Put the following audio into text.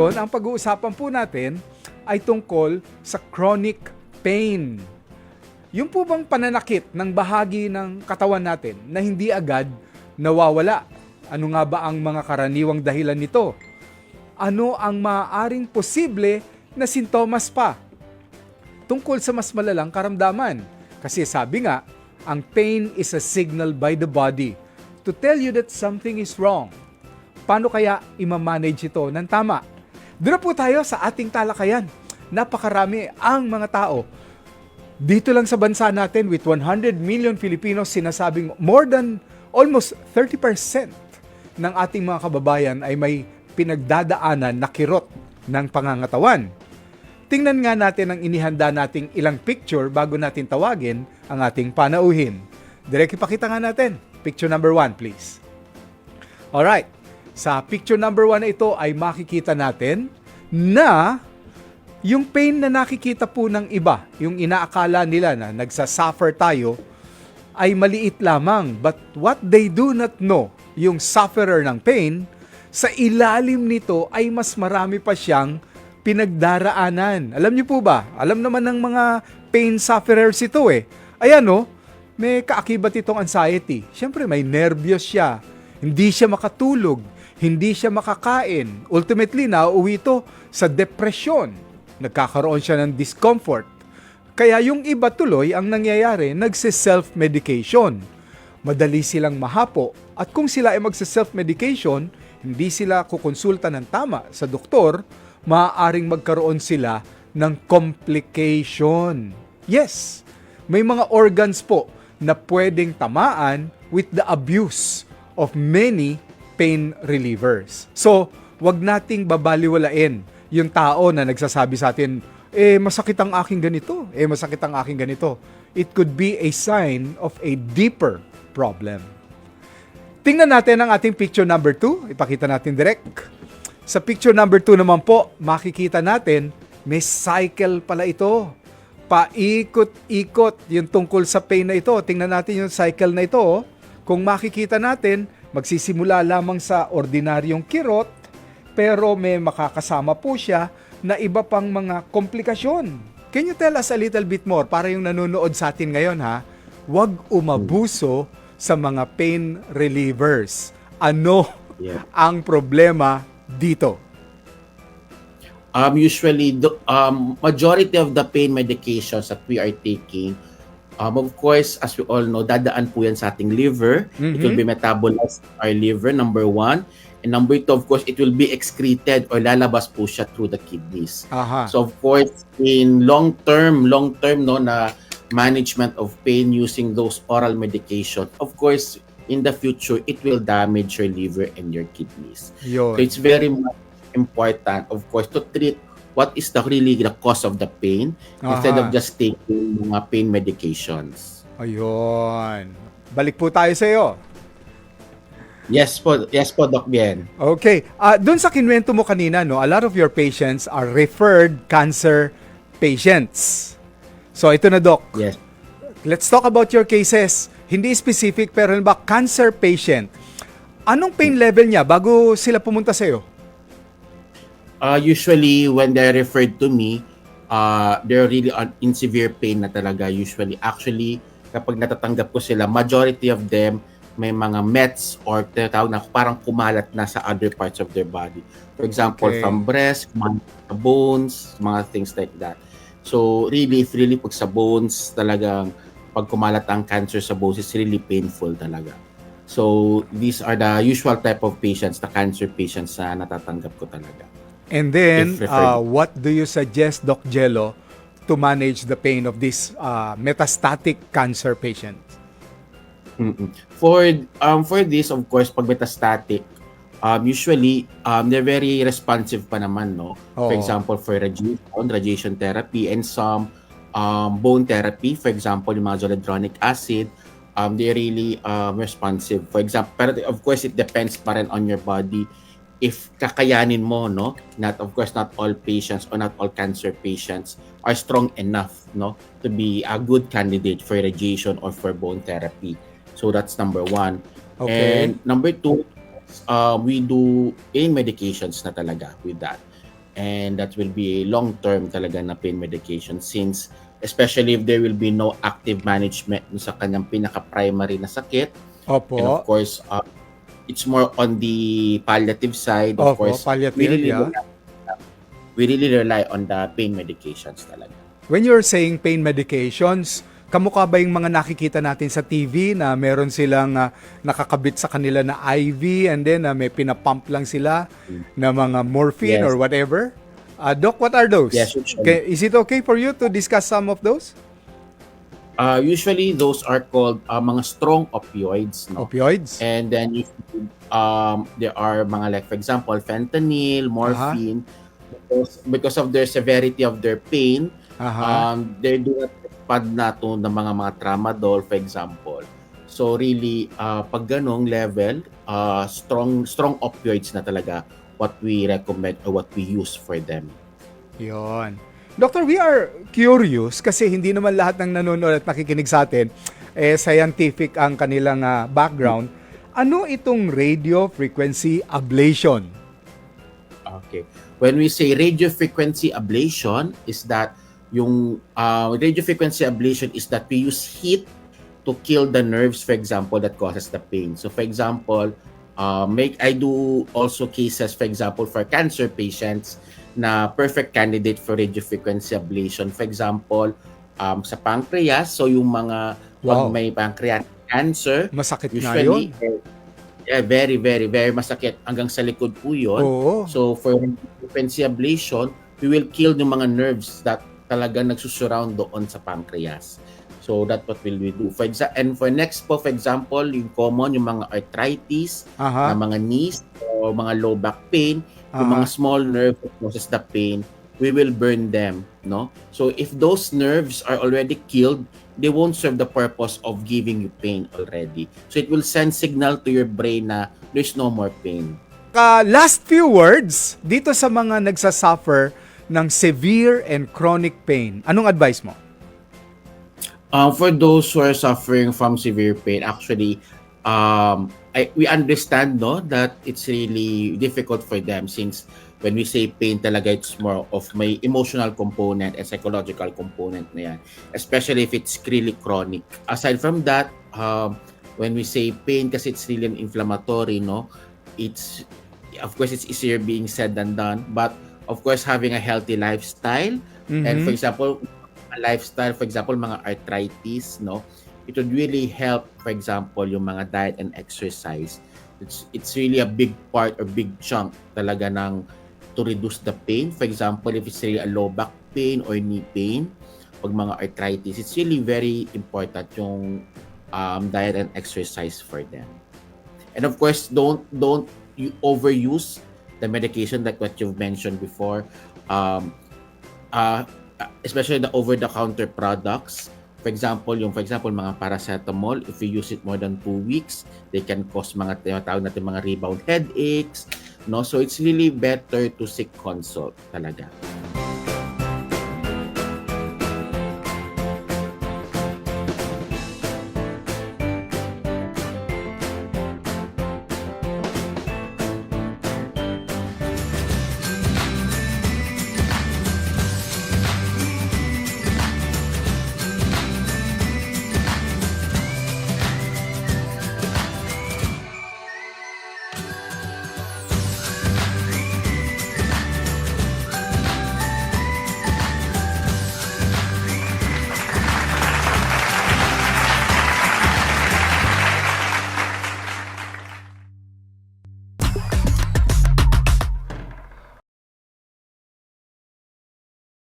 ngayon, ang pag-uusapan po natin ay tungkol sa chronic pain. Yung po bang pananakit ng bahagi ng katawan natin na hindi agad nawawala? Ano nga ba ang mga karaniwang dahilan nito? Ano ang maaaring posible na sintomas pa tungkol sa mas malalang karamdaman? Kasi sabi nga, ang pain is a signal by the body to tell you that something is wrong. Paano kaya i-manage ito ng tama? Doon na po tayo sa ating talakayan. Napakarami ang mga tao. Dito lang sa bansa natin with 100 million Filipinos, sinasabing more than almost 30% ng ating mga kababayan ay may pinagdadaanan na kirot ng pangangatawan. Tingnan nga natin ang inihanda nating ilang picture bago natin tawagin ang ating panauhin. Direk, ipakita nga natin. Picture number 1, please. Alright. Sa picture number 1 na ito ay makikita natin na yung pain na nakikita po ng iba, yung inaakala nila na nagsasuffer tayo, ay maliit lamang. But what they do not know, yung sufferer ng pain, sa ilalim nito ay mas marami pa siyang pinagdaraanan. Alam niyo po ba? Alam naman ng mga pain sufferers ito eh. Ayan o, may kaakibat itong anxiety. Siyempre may nervyos siya. Hindi siya makatulog. Hindi siya makakain. Ultimately, nauuwi ito sa depresyon. Nagkakaroon siya ng discomfort. Kaya yung iba tuloy ang nangyayari, nagse-self-medication. Madali silang mahapo at kung sila ay magse-self-medication, hindi sila kukonsulta ng tama sa doktor, maaaring magkaroon sila ng complication. Yes, may mga organs po na pwedeng tamaan with the abuse of many pain relievers. So, wag nating babaliwalain yung tao na nagsasabi sa atin, masakit ang aking ganito, masakit ang aking ganito. It could be a sign of a deeper problem. Tingnan natin ang ating picture number 2. Ipakita natin direct. Sa picture number 2 naman po, makikita natin, may cycle pala ito. Paikot-ikot yung tungkol sa pain na ito. Tingnan natin yung cycle na ito. Kung makikita natin, magsisimula lamang sa ordinaryong kirot, pero may makakasama po siya na iba pang mga komplikasyon. Can you tell us a little bit more para yung nanonood sa atin ngayon ha? Huwag umabuso sa mga pain relievers. Ano ang problema dito? Usually, majority of the pain medications that we are taking, of course, as we all know, dadaan po yan sa ating liver. It will be metabolized in our liver, number 1. And number 2, of course, it will be excreted or lalabas po siya through the kidneys. So, of course, in long-term no, na management of pain using those oral medication, of course, in the future, it will damage your liver and your kidneys. Yun. So, it's very much important, of course, to treat what is really the cause of the pain instead of just taking mga pain medications. Ayun. Balik po tayo sa iyo. Yes po, Doc Bien. Okay. Doon sa kinwento mo kanina, no, a lot of your patients are referred cancer patients. So ito na, Doc. Yes. Let's talk about your cases. Hindi specific, pero ba cancer patient? Anong pain level niya bago sila pumunta sa iyo? Usually, when they're referred to me, they're really in severe pain na talaga usually. Actually, kapag natatanggap ko sila, majority of them may mga mets or tinatawag na parang kumalat na sa other parts of their body. For example, from breast, mga bones, mga things like that. So, really pag sa bones, talagang pag kumalat ang cancer sa bones, it's really painful talaga. So, these are the usual type of patients, the cancer patients na natatanggap ko talaga. And then, what do you suggest, Doc Jello, to manage the pain of this metastatic cancer patient? For this, of course, pag metastatic, usually they're very responsive pa naman, no? For example, for radiation therapy and some bone therapy, for example, yung mga zoledronic acid, they're really responsive. For example, pero of course, it depends pa rin on your body if kakayanin mo, no? Not, of course, not all patients or not all cancer patients are strong enough, no, to be a good candidate for radiation or for bone therapy. So that's number 1. Okay. And number 2, we do pain medications na talaga with that. and that will be a long-term talaga na pain medication, since especially if there will be no active management dun sa kanyang pinaka-primary na sakit. And of Opo. course, it's more on the palliative side. Of Opo, course, palliative, yeah. we really rely on the pain medications talaga. When you're saying pain medications, kamukha ba yung mga nakikita natin sa TV na meron silang nakakabit sa kanila na IV and then may pinapump lang sila na mga morphine Yes. or whatever? Doc, what are those? Yes, usually. Is it okay for you to discuss some of those? Usually, those are called mga strong opioids. No? Opioids? And then there are mga, like, for example, fentanyl, morphine. Because of their severity of their pain, they do not respond na to ng mga tramadol, for example. So really, pag ganong level, strong opioids na talaga what we recommend or what we use for them. Yon. Doctor, we are curious kasi hindi naman lahat ng nanonood at nakikinig sa atin scientific ang kanilang background. Ano itong radio frequency ablation? Okay. When we say radio frequency ablation, is that yung radio frequency ablation is that we use heat to kill the nerves, for example, that causes the pain. So, for example, I do also cases, for example, for cancer patients na perfect candidate for radio frequency ablation. For example, sa pancreas, so yung mga pag may pancreatic cancer, masakit nga yun. Very, very, very masakit. Hanggang sa likod po yun. Oo. So, for frequency ablation, we will kill yung mga nerves that talaga nagsusurround doon sa pancreas. So, that's what will we do. And for next po, for example, yung common, yung mga arthritis, na mga knees, o mga low back pain, yung mga small nerve that causes the pain, we will burn them, no? So, if those nerves are already killed, they won't serve the purpose of giving you pain already. So, it will send signal to your brain na there's no more pain. Last few words dito sa mga nagsasuffer ng severe and chronic pain. Anong advice mo? For those who are suffering from severe pain, actually, we understand, no, that it's really difficult for them, since when we say pain talaga, it's more of may emotional component and psychological component na yan, especially if it's really chronic. Aside from that, when we say pain, kasi it's really an inflammatory, no, of course, it's easier being said than done, but of course, having a healthy lifestyle, and for example, mga arthritis, no, it would really help, for example, yung mga diet and exercise. It's really a big part or big chunk talaga to reduce the pain. For example, if it's really a low back pain or knee pain, pag mga arthritis, it's really very important yung diet and exercise for them. And of course, don't you overuse the medication like what you've mentioned before, especially the over-the-counter products. For example, mga paracetamol, if you use it more than 2 weeks, they can cause mga tinatawag natin mga rebound headaches, no? So it's really better to seek consult talaga.